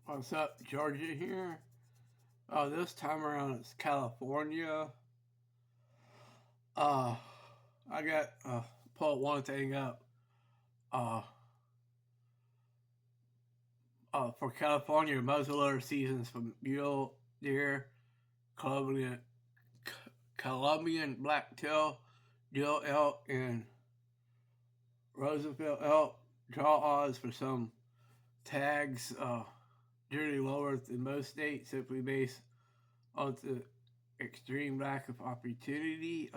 What's up, Georgia here? This time around it's California. Uh, I got pull one thing up. Uh, for California, muzzleloader seasons from mule deer, Colombian Colombian blacktail, deer elk, and Roosevelt elk. Draw odds for some tags generally lower than most states, simply based on the extreme lack of opportunity.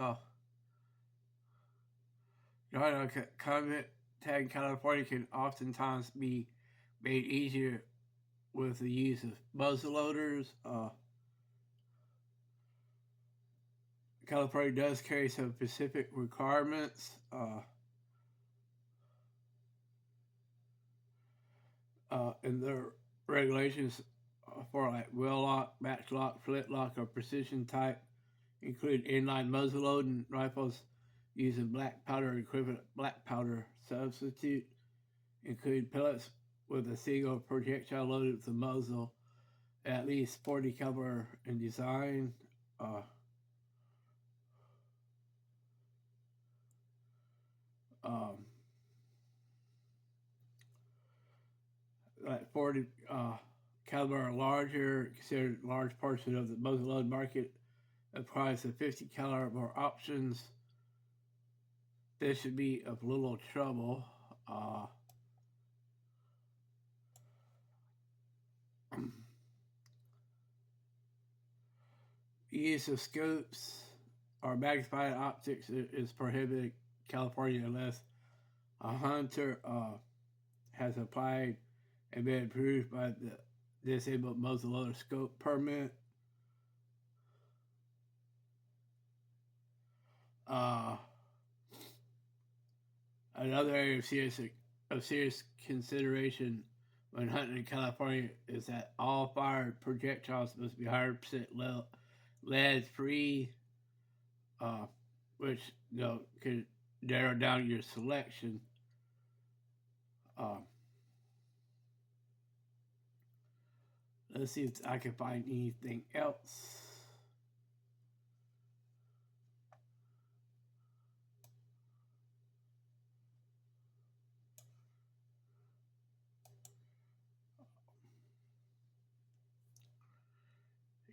Comment tag California can oftentimes be made easier with the use of muzzleloaders. California does carry some specific requirements in their regulations for like wheel lock, matchlock, flintlock, or precision type, include inline muzzleloading rifles using black powder equivalent black powder substitute, include pellets with a single projectile loaded with the muzzle, at least 40 caliber in design. Uh, um, like 40 caliber or larger, considered a large portion of the muzzleload market. Applies to 50 caliber options. This should be of little trouble. Uh, use of scopes or magnified optics is prohibited in California unless a hunter has applied and been approved by the disabled muzzleloader scope permit. Uh, Another area of serious consideration when hunting in California is that all fired projectiles must be 100% lead free, uh, which could narrow down your selection. Uh, let's see if I can find anything else.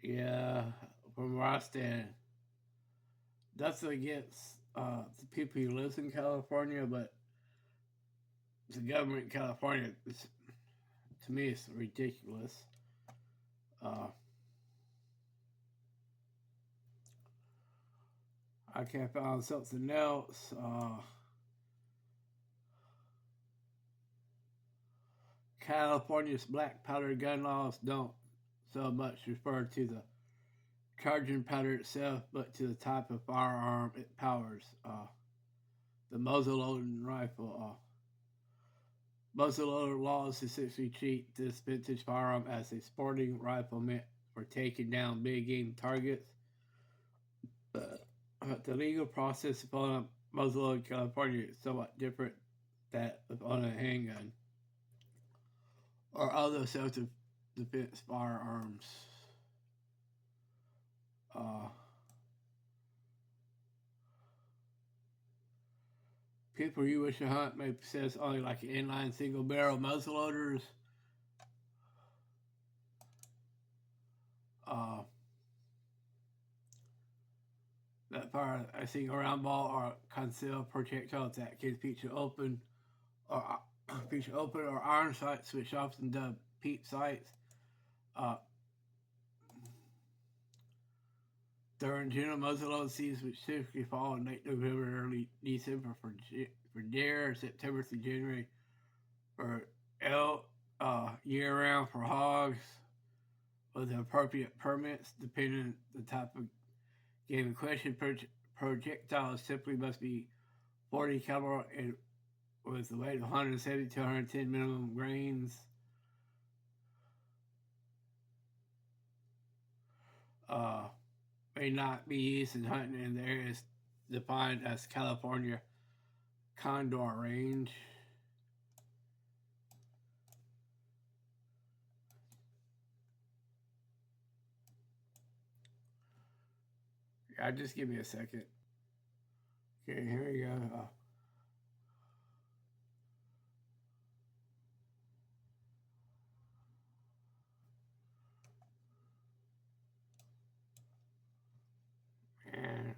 Yeah, from where I stand, that's against the people who live in California, but the government in California, to me, it's ridiculous. Uh, I can't find something else. California's black powder gun laws don't so much refer to the charging powder itself, but to the type of firearm it powers. The muzzleloading rifle. Muzzleloader laws essentially treat this vintage firearm as a sporting rifle meant for taking down big game targets. The legal process upon a muzzleloader in California is somewhat different that on a handgun or other self-defense firearms. Uh, People who wish to hunt may possess only like inline single barrel muzzleloaders. Uh, that fire a single round ball or concealed projectiles that can feature open or iron sights, which often dubbed peep sights. Uh, During general muzzleload season, which typically fall in late November and early December for deer, September through January for elk, year round for hogs, with appropriate permits depending on the type of game in question. Projectiles typically must be 40 caliber and with a weight of 170 to 110 minimum grains. Uh, may not be used in hunting in the areas defined as California Condor Range. Yeah, just give me a second. Okay, here we go. And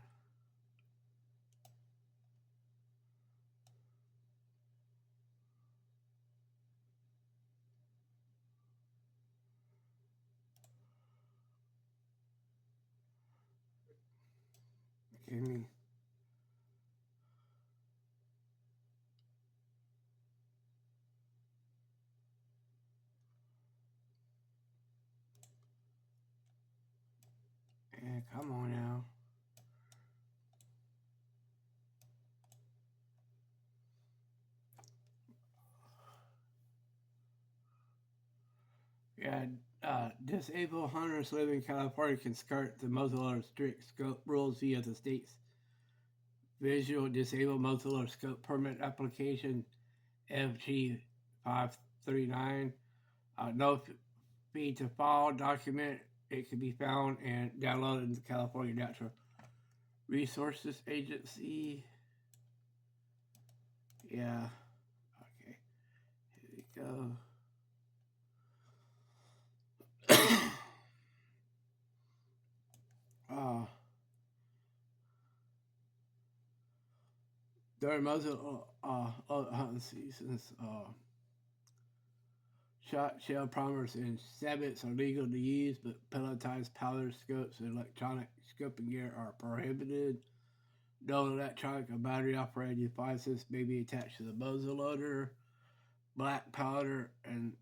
give me. And come on now. Yeah, disabled hunters living in California can skirt the muzzleloader strict scope rules via the state's visual disabled muzzleloader scope permit application FG 539. No fee to file document. It can be found and downloaded in the California Natural Resources Agency. Yeah. Okay. Here we go. During muzzle hunting seasons, shot shell primers and sabots are legal to use, but pelletized powder scopes and electronic scoping gear are prohibited. No electronic or battery operated devices may be attached to the muzzleloader. Black powder and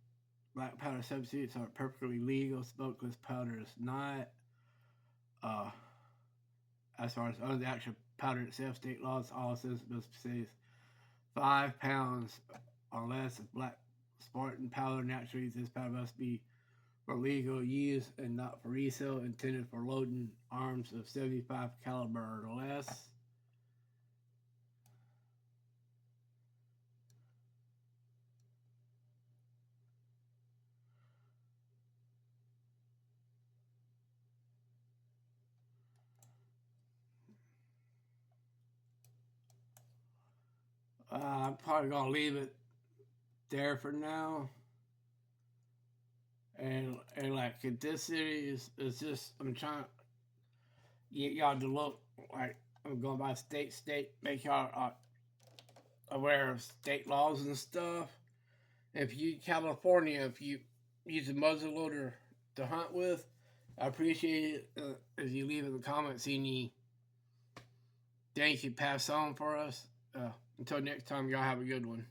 black powder substitutes are perfectly legal. Smokeless powder is not. Uh, as far as under the actual powder itself, state laws also says 5 pounds or less of black Spartan powder. Naturally, this powder must be for legal use and not for resale. Intended for loading arms of 75 caliber or less. I'm probably gonna leave it there for now. And like in this series, it's just I'm trying to get y'all to look like I'm going by state, make y'all aware of state laws and stuff. If you California, if you use a muzzleloader to hunt with, I appreciate it if you leave in the comments any things you pass on for us. Until next time, y'all have a good one.